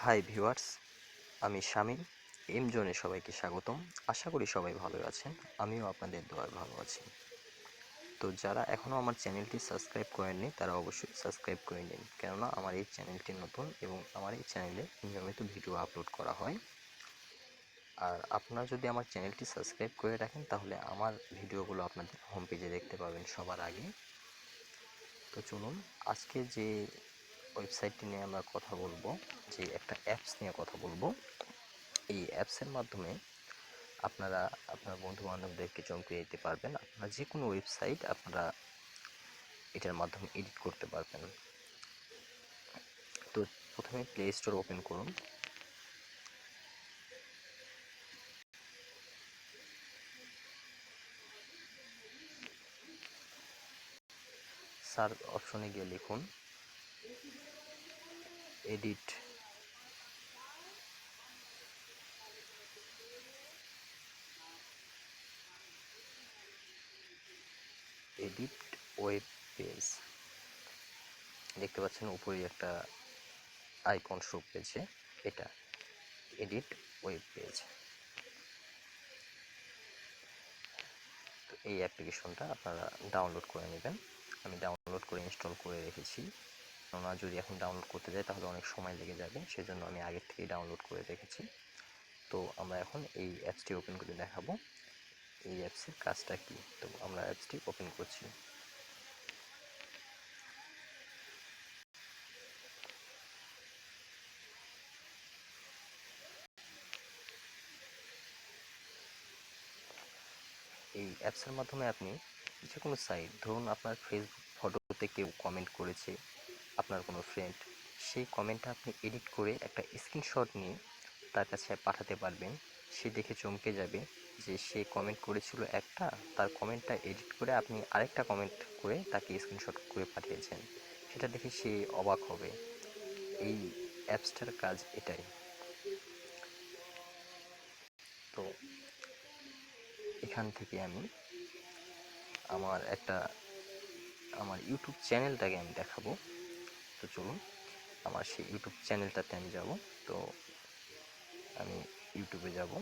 Hi viewers, আমি Shamim. M জোনে সবাইকে স্বাগতম। আশা করি সবাই ভালো আছেন। আমিও আপনাদের দোয়ায় ভালো আছি। তো যারা এখনও আমার চ্যানেলটি সাবস্ক্রাইব করেননি তারা অবশ্যই সাবস্ক্রাইব করে নিন, কেননা আমার এই চ্যানেলটি নতুন এবং আমার এই চ্যানেলে নিয়মিত ভিডিও আপলোড করা হয়। আর আপনারা যদি আমার চ্যানেলটি সাবস্ক্রাইব করে রাখেন তাহলে আমার ভিডিওগুলো আপনাদের হোম পেজে দেখতে পাবেন সবার আগে। তো চলুন, আজকে যে ওয়েবসাইটটি নিয়ে আমরা কথা বলবো, যে একটা অ্যাপস নিয়ে কথা বলবো, এই অ্যাপসের মাধ্যমে আপনারা আপনার বন্ধু বান্ধবদেরকে চমকে দিতে পারবেন। আপনার যে কোনো ওয়েবসাইট আপনারা এটার মাধ্যমে এডিট করতে পারবেন। তো প্রথমে প্লে স্টোর ওপেন করুন। সার্চ অপশনে গিয়ে লিখুন এডিট এডিট ওয়েব পেজ। দেখতে পাচ্ছেন উপরে একটা আইকন শো পেয়েছে, এটা এডিট ওয়েব পেজ। তো এই অ্যাপ্লিকেশনটা আপনারা ডাউনলোড করে নেবেন। আমি ডাউনলোড করে ইনস্টল করে রেখেছি, কেননা যদি এখন ডাউনলোড করতে যাই তাহলে অনেক সময় লেগে যাবে, সেজন্য আমি আগের থেকেই ডাউনলোড করে রেখেছি। তো আমরা এখন এই অ্যাপসটি ওপেন করে দেখাবো এই অ্যাপসের কাজটা কি। তো আমরা অ্যাপসটি ওপেন করছি। এই অ্যাপসের মাধ্যমে আপনি যে কোনো সাইট, ধরুন আপনার ফেসবুক ফটোতে কেউ কমেন্ট করেছে, আপনার কোনো ফ্রেন্ড, সেই কমেন্টটা আপনি এডিট করে একটা স্ক্রিনশট নিয়ে তার কাছে পাঠাতে পারবেন। সে দেখে চমকে যাবে যে সে কমেন্ট করেছিল একটা, তার কমেন্টটা এডিট করে আপনি আরেকটা কমেন্ট করে তাকে স্ক্রিনশট করে পাঠিয়েছেন। সেটা দেখে সে অবাক হবে। এই অ্যাপসটার কাজ এটাই। তো এখান থেকে আমি আমার ইউটিউব চ্যানেলটাকে আমি দেখাবো। তো চলুন, আমার সেই ইউটিউব চ্যানেলটাতে আমি যাব। তো আমি ইউটিউবে যাব।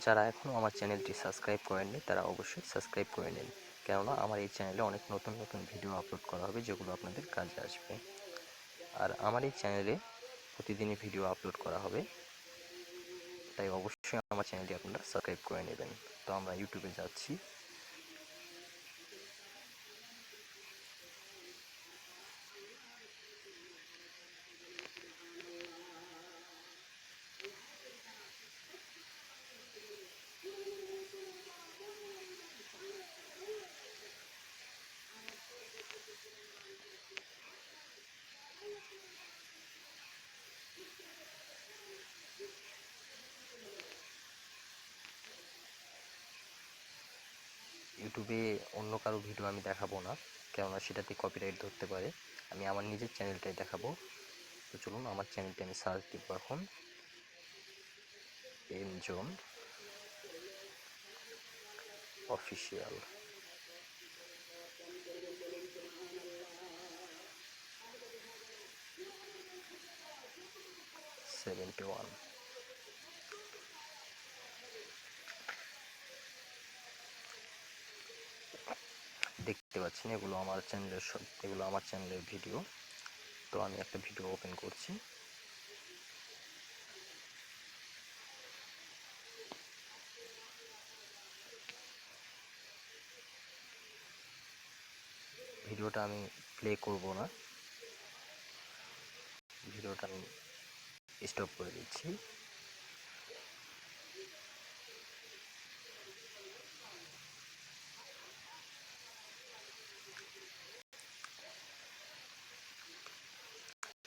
যারা এখনও আমার চ্যানেলটি সাবস্ক্রাইব করেননি তারা অবশ্যই সাবস্ক্রাইব করে নিন, কেননা আমার এই চ্যানেলে অনেক নতুন নতুন ভিডিও আপলোড করা হবে যেগুলো আপনাদের কাজে আসবে। আর আমার এই চ্যানেলে প্রতিদিনই ভিডিও আপলোড করা হবে, তাই অবশ্যই আমার চ্যানেলটি আপনারা সাবস্ক্রাইব করে নেবেন। তো আমরা ইউটিউবে যাচ্ছি। ইউটিউবে অন্য কারো ভিডিও আমি দেখাবো না, কেননা সেটাতে কপিরাইট ধরতে পারে। আমি আমার নিজের চ্যানেলটাই দেখাবো। তো চলুন, আমার চ্যানেলটি আমি সার্চ দিব এখন, M Zone official. Seventy one. দেখতে পাচ্ছেন এগুলো আমার চ্যানেলের ভিডিও। তো আমি একটা ভিডিও ওপেন করছি। ভিডিওটা আমি প্লে করব না, ভিডিওটা আমি স্টপ করে দিচ্ছি।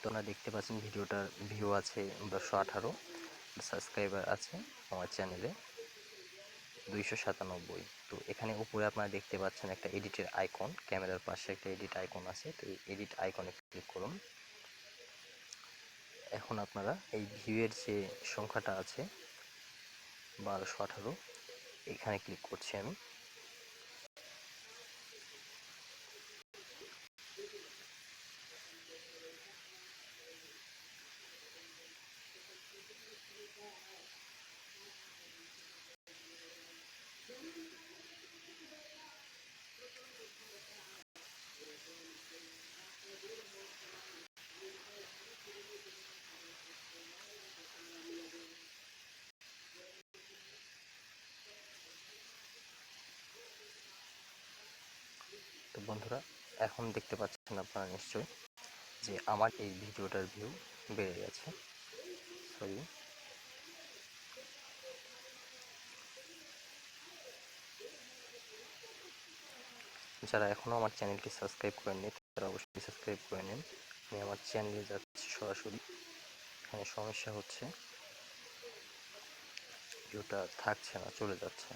তো আপনারা দেখতে পাচ্ছেন ভিডিওটার ভিউ আছে 218, সাবস্ক্রাইবার আছে আমার চ্যানেলে 297। তো এখানে উপরে আপনারা দেখতে পাচ্ছেন একটা এডিটের আইকন, ক্যামেরার পাশে একটা এডিট আইকন আছে। তো এই এডিট আইকনে ক্লিক করুন। এখন আপনারা এই ভিউয়ের যে সংখ্যাটা আছে 1218, এখানে ক্লিক করছি আমি। তো বন্ধুরা, এখন দেখতে পাচ্ছেন আপনারা নিশ্চয়ই যে আমার এই ভিডিওটার ভিউ বেড়ে গেছে। সরি, যারা এখনও আমার চ্যানেলটি সাবস্ক্রাইব করেননি তারা অবশ্যই সাবস্ক্রাইব করে নিন। আমি আমার চ্যানেলে যাচ্ছি সরাসরি। এখানে সমস্যা হচ্ছে, ভিউটা থাকছে না, চলে যাচ্ছে,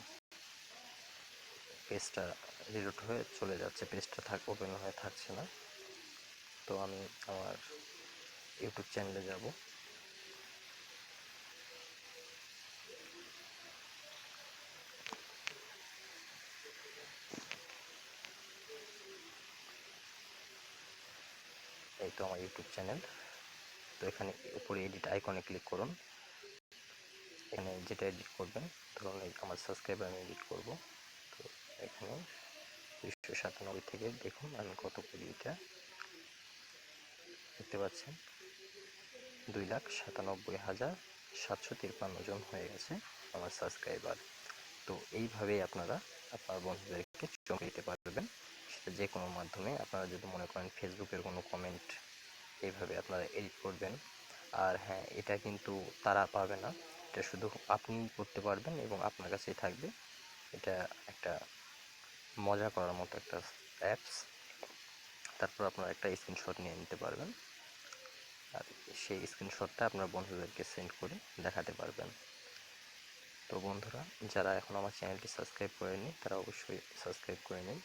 পেজটা রিলোড হয়ে চলে যাচ্ছে, পেজটা ওপেন হয়ে থাকছে না। তো আমি আমার ইউটিউব চ্যানেলে যাব। এই তো আমার ইউটিউব চ্যানেল। তো এখানে উপরে এডিট আইকনে ক্লিক করুন। এখানে যেটা এডিট করবেন, ধরুন এই আমার সাবস্ক্রাইবার আমি এডিট করব। তো এখানে 297 থেকে দেখুন আমি কত করি। এটা দেখতে পাচ্ছেন 2,97,753 জন হয়ে গেছে আমার সাবস্ক্রাইবার। তো এইভাবেই আপনারা আপনার বন্ধুদেরকে চমকে দিতে পারবেন, সেটা যে কোনো মাধ্যমে। আপনারা যদি মনে করেন ফেসবুকের কোনো কমেন্ট এইভাবে আপনারা এডিট করবেন। আর হ্যাঁ, এটা কিন্তু তারা পাবে না, এটা শুধু আপনিই করতে পারবেন এবং আপনার কাছেই থাকবে। এটা একটা মজা করার মতো একটা অ্যাপস। তারপর আপনারা একটা স্ক্রিনশট নিয়ে নিতে পারবেন, আর সেই স্ক্রিনশটটা আপনার বন্ধুদেরকে সেন্ড করে দেখাতে পারবেন। তো বন্ধুরা, যারা এখন আমার চ্যানেলটি সাবস্ক্রাইব করেননি তারা অবশ্যই সাবস্ক্রাইব করে নিন,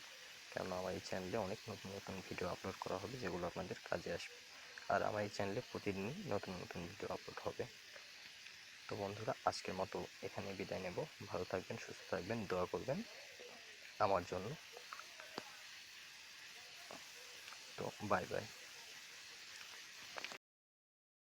কেননা আমার এই চ্যানেলে অনেক নতুন নতুন ভিডিও আপলোড করা হবে যেগুলো আপনাদের কাজে আসবে। আর আমার এই চ্যানেলে প্রতিদিনই নতুন নতুন ভিডিও আপলোড হবে। তো বন্ধুরা, আজকের মতো এখানে বিদায় নেব। ভালো থাকবেন, সুস্থ থাকবেন, দোয়া করবেন আমার জন্য। তো বাই বাই।